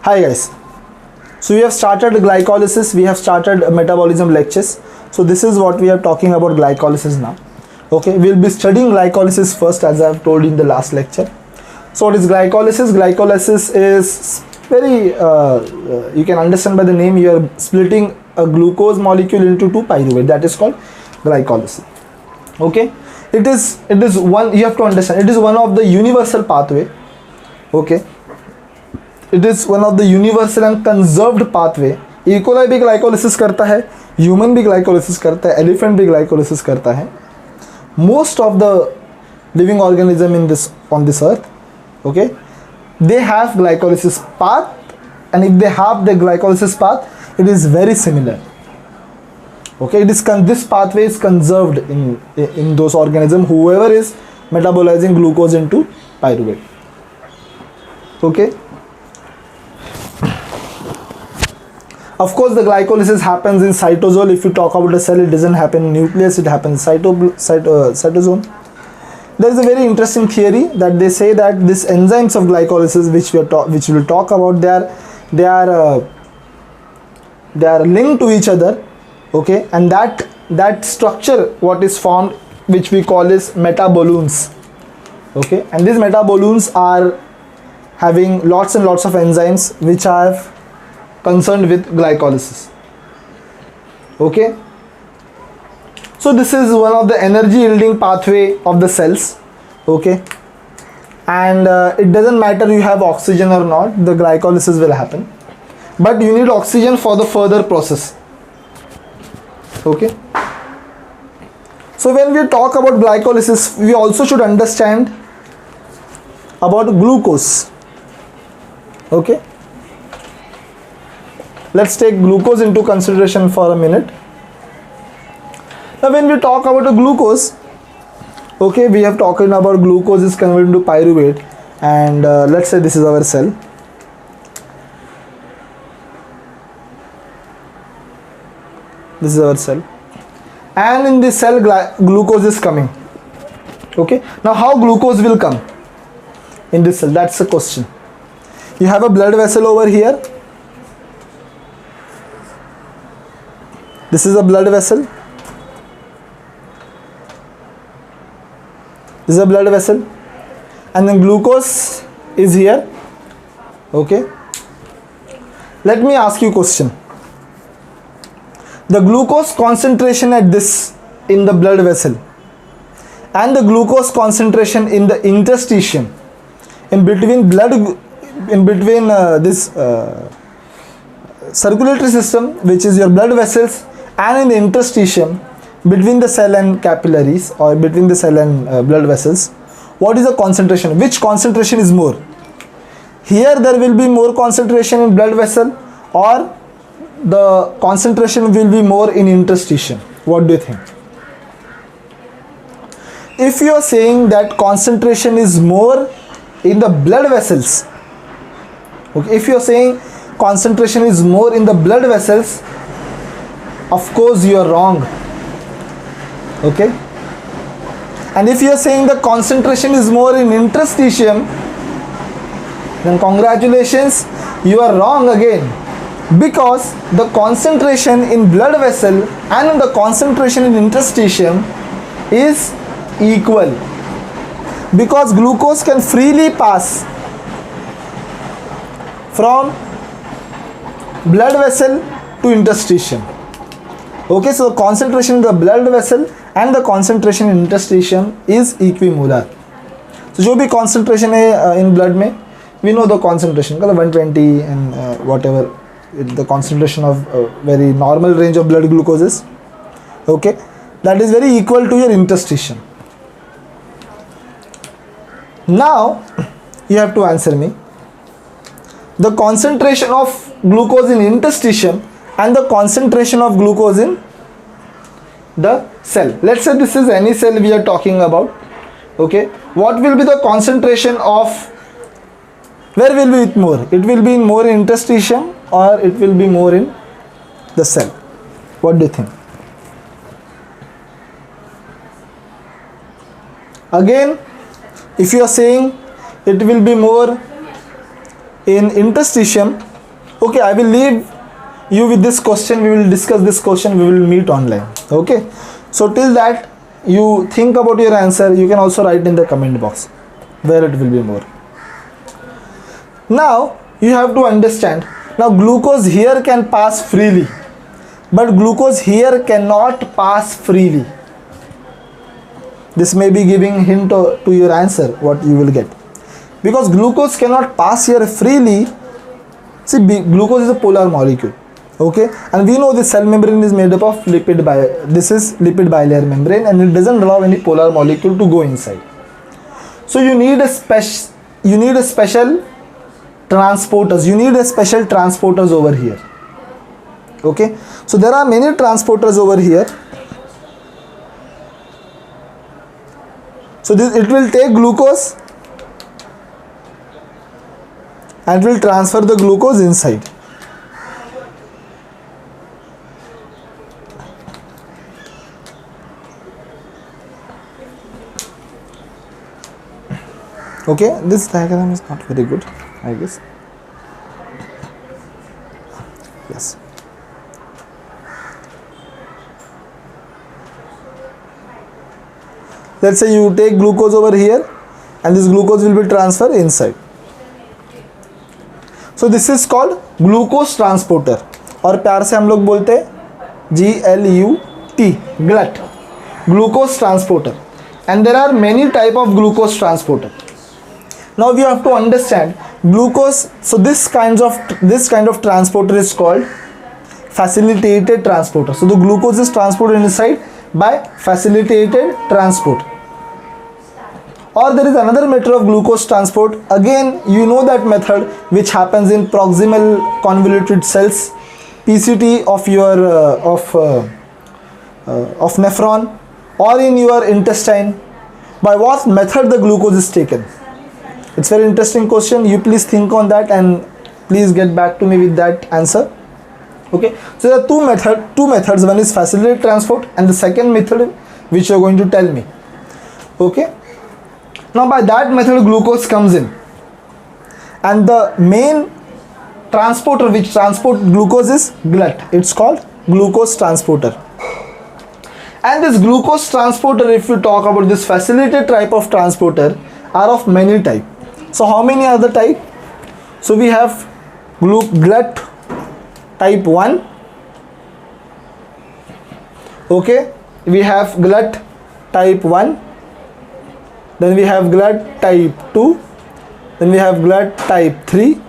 Hi guys. So we have started glycolysis, we have started metabolism lectures. So this is what we are talking about glycolysis now. Okay, we'll be studying glycolysis first, as I have told in the last lecture. So what is glycolysis? Glycolysis is very, you can understand by the name, you are splitting a glucose molecule into two pyruvate. That is called glycolysis. Okay, it is one, you have to understand, it is one of the universal pathway. Okay, it is one of the universal and conserved pathway. E. coli भी glycolysis करता है, human भी glycolysis करता है, elephant भी glycolysis करता है. Most of the living organism in this on this earth, okay, they have glycolysis path, and if they have the glycolysis path, it is very similar. Okay, it is this pathway is conserved in those organisms whoever is metabolizing glucose into pyruvate. Okay. Of course, the glycolysis happens in cytosol. If you talk about a cell, it doesn't happen in nucleus, it happens in cytosol. There is a very interesting theory that they say that these enzymes of glycolysis, which we will talk about, they are linked to each other. Okay, and that structure what is formed, which we call is metabolons. Okay, and these metabolons are having lots and lots of enzymes which are concerned with glycolysis. Okay, so this is one of the energy yielding pathway of the cells. Okay, and it doesn't matter you have oxygen or not, the glycolysis will happen, but you need oxygen for the further process. Okay, so when we talk about glycolysis, we also should understand about glucose. Okay, let's take glucose into consideration for a minute. Now when we talk about a glucose, okay, we have talked about glucose is converted into pyruvate, and let's say this is our cell. This is our cell, and in this cell glucose is coming. Okay, now how glucose will come in this cell? That's the question. You have a blood vessel over here. This is a blood vessel. This is a blood vessel, and then glucose is here. Okay, let me ask you a question. The glucose concentration at this in the blood vessel and the glucose concentration in the interstitium, in between this circulatory system, which is your blood vessels, and in the interstitium between the cell and capillaries, or between the cell and blood vessels, what is the concentration? Which concentration is more? Here there will be more concentration in blood vessel, or the concentration will be more in interstitium? What do you think? If you are saying that concentration is more in the blood vessels, okay, if you are saying concentration is more in the blood vessels, of course you are wrong. Okay, and if you are saying the concentration is more in interstitium, then congratulations, you are wrong again, because the concentration in blood vessel and the concentration in interstitium is equal, because glucose can freely pass from blood vessel to interstitium. Okay, so the concentration in the blood vessel and the concentration in interstitium is equimolar. So जो भी concentration है in blood में, we know the concentration, 120 and whatever the concentration of very normal range of blood glucose is. Okay, that is very equal to your interstitium. Now you have to answer me the concentration of glucose in interstitium and the concentration of glucose in the cell. Let's say this is any cell we are talking about. Okay, what will be the concentration of, where will be it more? It will be more in interstitium, or it will be more in the cell? What do you think? Again, if you are saying it will be more in interstitium, Okay, I will leave you with this question. We will discuss this question. We will meet online. Okay, so till that you think about your answer. You can also write in the comment box where it will be more. Now you have to understand, now glucose here can pass freely, but glucose here cannot pass freely. This may be giving hint to your answer what you will get, because glucose cannot pass here freely. See, glucose is a polar molecule, okay, and we know the cell membrane is made up of this is lipid bilayer membrane, and it doesn't allow any polar molecule to go inside. So you need a special transporters. You need a special transporters over here. Okay, so there are many transporters over here. So it will take glucose and will transfer the glucose inside. Okay, this diagram is not very good, I guess. Yes. Let's say you take glucose over here and this glucose will be transferred inside. So this is called glucose transporter, और प्यार से हम लोग बोलते हैं GLUT, glut, glucose transporter. And there are many type of glucose transporter. Now we have to understand glucose. So this kind of transporter is called facilitated transporter. So the glucose is transported inside by facilitated transport. Or there is another method of glucose transport. Again, you know that method, which happens in proximal convoluted cells, PCT of your of nephron, or in your intestine. By what method the glucose is taken? It's very interesting question. You please think on that and please get back to me with that answer. Okay, so there are two methods. One is facilitated transport and the second method which you are going to tell me. Okay, now by that method glucose comes in, and the main transporter which transport glucose is GLUT. It's called glucose transporter. And this glucose transporter, if you talk about this facilitated type of transporter, are of many type. So how many are the type? So we have GLUT type 1. Okay, we have GLUT type 1, then we have GLUT type 2, then we have GLUT type 3,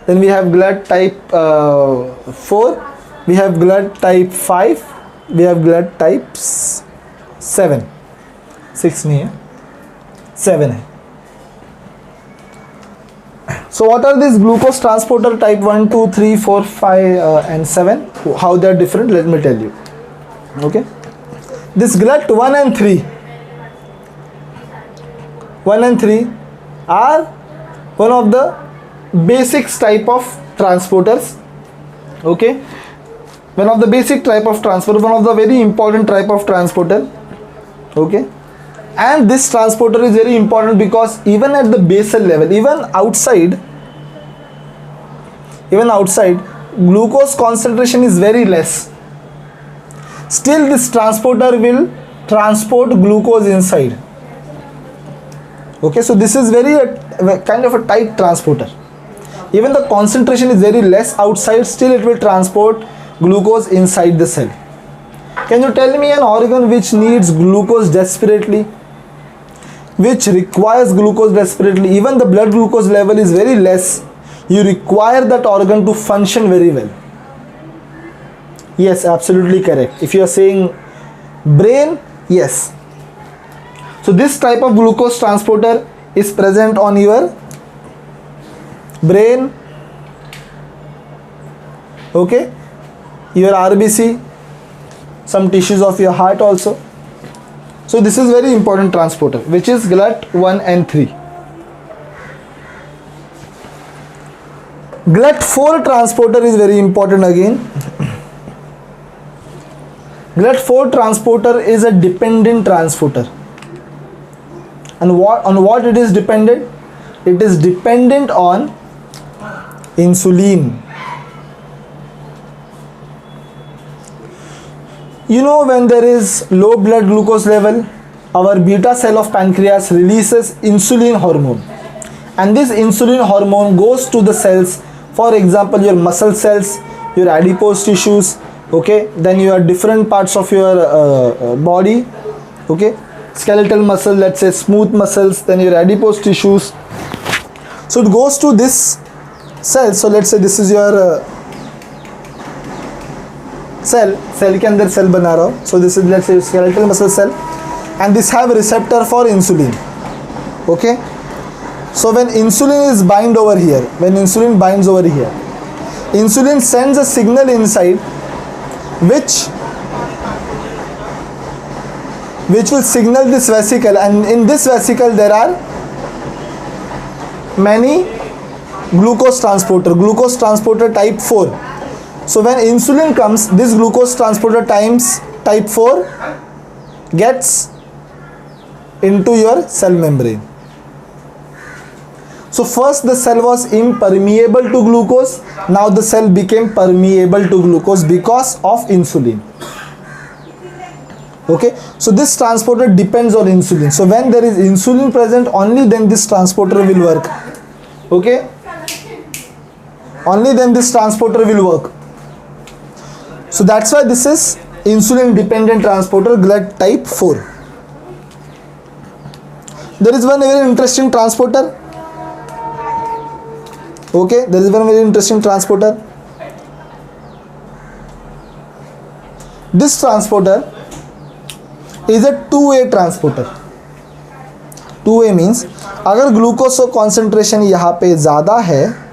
then we have GLUT type 4, we have GLUT type 5, we have GLUT type 7. 6 नहीं है, 7 है. So what are these glucose transporter type 1, 2, 3, 4, 5 and 7? How they are different? Let me tell you. Okay, this GLUT 1 and 3 are one of the basics type of transporters. Okay, one of the basic type of transporter, one of the very important type of transporter. Okay, and this transporter is very important because even at the basal level, even outside glucose concentration is very less. Still this transporter will transport glucose inside. Okay, so this is very kind of a tight transporter. Even the concentration is very less outside, still it will transport glucose inside the cell. Can you tell me an organ which needs glucose desperately, which requires glucose desperately? Even the blood glucose level is very less, you require that organ to function very well. Yes, absolutely correct. If you are saying brain, yes. So this type of glucose transporter is present on your brain, okay, your RBC, some tissues of your heart also. So this is very important transporter, which is GLUT 1 and 3. GLUT 4 transporter is very important again. GLUT 4 transporter is a dependent transporter. And on what it is dependent? It is dependent on insulin. You know, when there is low blood glucose level, our beta cell of pancreas releases insulin hormone, and this insulin hormone goes to the cells, for example your muscle cells, your adipose tissues, okay, then your different parts of your body, okay, skeletal muscle, let's say smooth muscles, then your adipose tissues. So it goes to this cell. So let's say this is your cell के अंदर cell बना रहा हूँ. So this is, let's say, skeletal muscle cell, and this have a receptor for insulin, okay. So when insulin is bind over here, when insulin binds over here, insulin sends a signal inside which will signal this vesicle, and in this vesicle there are many glucose transporter type 4. So when insulin comes, this glucose transporter type 4 gets into your cell membrane. So first the cell was impermeable to glucose, now the cell became permeable to glucose because of insulin. Okay, so this transporter depends on insulin. So when there is insulin present, only then this transporter will work. Okay, only then this transporter will work. So that's why this is insulin dependent transporter, GLUT type 4. There is one very interesting transporter. Okay, there is one very interesting transporter. This transporter is a two-way transporter. Two-way means अगर glucose concentration यहाँ पे ज़्यादा है,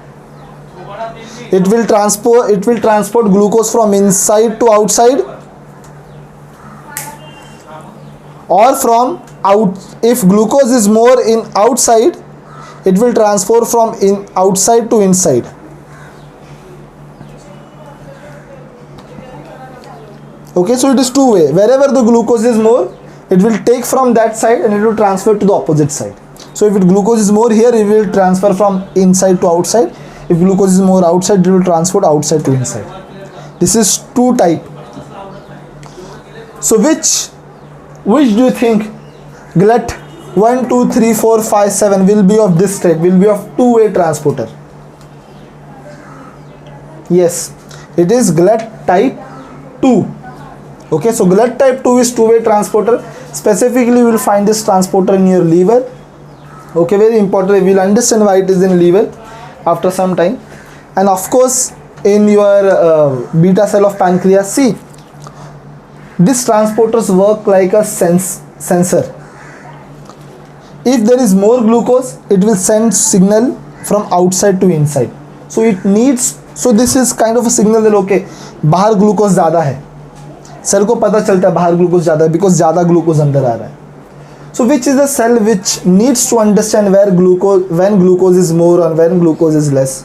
it will transport glucose from inside to outside, or from out. If glucose is more in outside, it will transfer from outside to inside. Okay, so it is two way. Wherever the glucose is more, it will take from that side and it will transfer to the opposite side. So if glucose is more here, it will transfer from inside to outside. If glucose is more outside, it will transfer outside to inside. This is two type. So which do you think GLUT 1, 2, 3, 4, 5, 7 will be of this type, will be of two-way transporter? Yes, it is GLUT type 2. Okay, so GLUT type 2 is two-way transporter. Specifically, you will find this transporter in your liver. Okay, very important. We will understand why it is in liver after some time. And of course, in your beta cell of pancreas, see, these transporters work like a sensor. If there is more glucose, it will send signal from outside to inside. So it needs, so this is kind of a signal that okay, बाहर glucose ज़्यादा है, cell को पता चलता है बाहर glucose ज़्यादा है बिकॉज ज़्यादा ग्लूकोज अंदर आ रहा है. So which is the cell which needs to understand where glucose, when glucose is more or when glucose is less?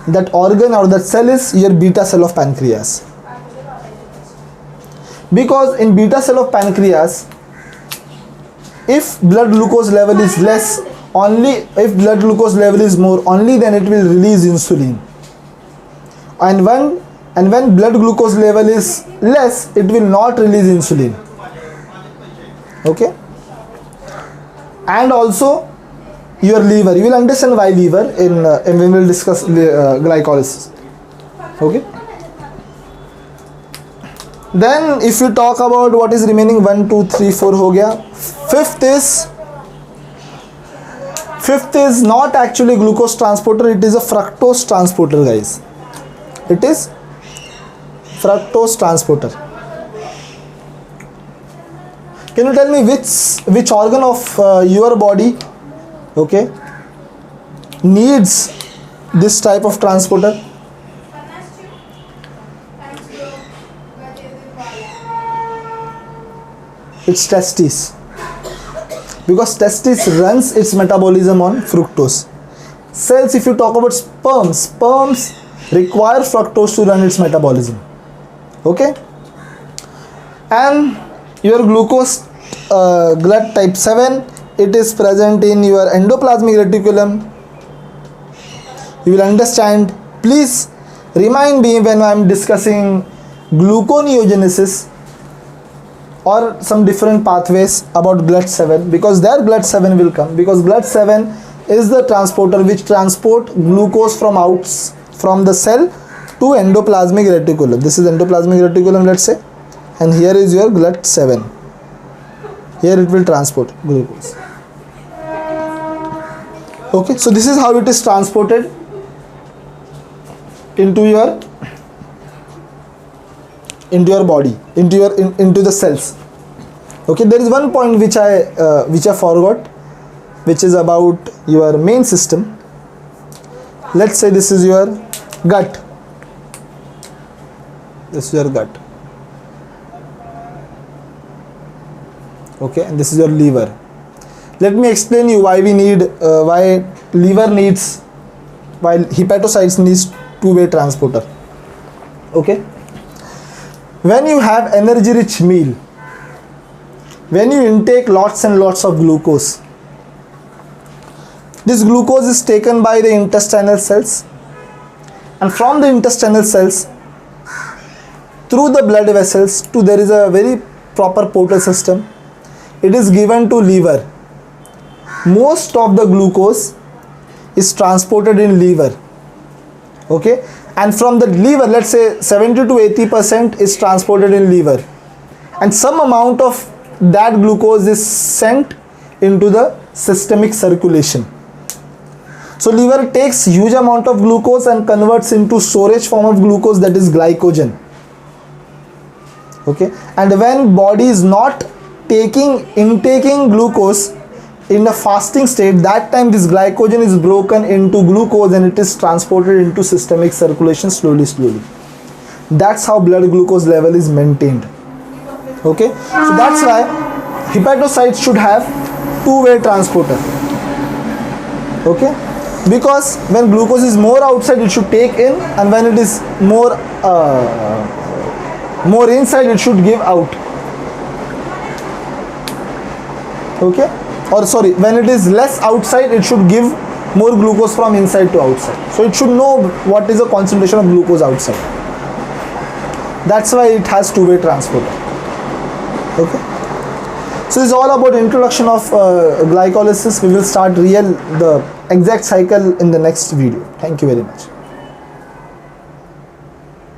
That organ or that cell is your beta cell of pancreas. Because in beta cell of pancreas, if blood glucose level is less, only if blood glucose level is more, only then it will release insulin. And when blood glucose level is less, it will not release insulin. Okay, and also your liver, you will understand why liver in we will discuss glycolysis. Okay, then if you talk about what is remaining, 1, 2, 3, 4 हो गया. Fifth is not actually glucose transporter, it is a fructose transporter, guys. It is fructose transporter. Can you tell me which organ of your body, okay, needs this type of transporter? It's testes, because testis runs its metabolism on fructose. Cells, if you talk about sperms require fructose to run its metabolism. Okay, and your glucose GLUT type 7, it is present in your endoplasmic reticulum. You will understand. Please remind me when I am discussing gluconeogenesis or some different pathways about GLUT7, because there GLUT7 will come, because GLUT7 is the transporter which transport glucose from the cell to endoplasmic reticulum. This is endoplasmic reticulum, let's say, and here is your GLUT7. Here it will transport glucose. Okay, so this is how it is transported into your body, into the cells. Okay, there is one point which I forgot, which is about your main system. Let's say this is your gut. This is your gut. Okay, and this is your liver. Let me explain you why hepatocytes needs two-way transporter. Okay, when you have energy rich meal, when you intake lots and lots of glucose, this glucose is taken by the intestinal cells, and from the intestinal cells through the blood vessels to, there is a very proper portal system, it is given to liver. Most of the glucose is transported in liver. Okay, and from the liver, let's say 70 to 80% is transported in liver, and some amount of that glucose is sent into the systemic circulation. So liver takes huge amount of glucose and converts into storage form of glucose, that is glycogen. Okay, and when body is not intaking glucose in a fasting state, that time this glycogen is broken into glucose and it is transported into systemic circulation slowly. That's how blood glucose level is maintained. Okay, so that's why hepatocytes should have two-way transporter. Okay, because when glucose is more outside, it should take in, and when it is more inside, it should give out. Okay, or sorry, when it is less outside, it should give more glucose from inside to outside. So it should know what is the concentration of glucose outside. That's why it has two-way transporter. Okay, so it's all about introduction of glycolysis. We will start the exact cycle in the next video. Thank you very much.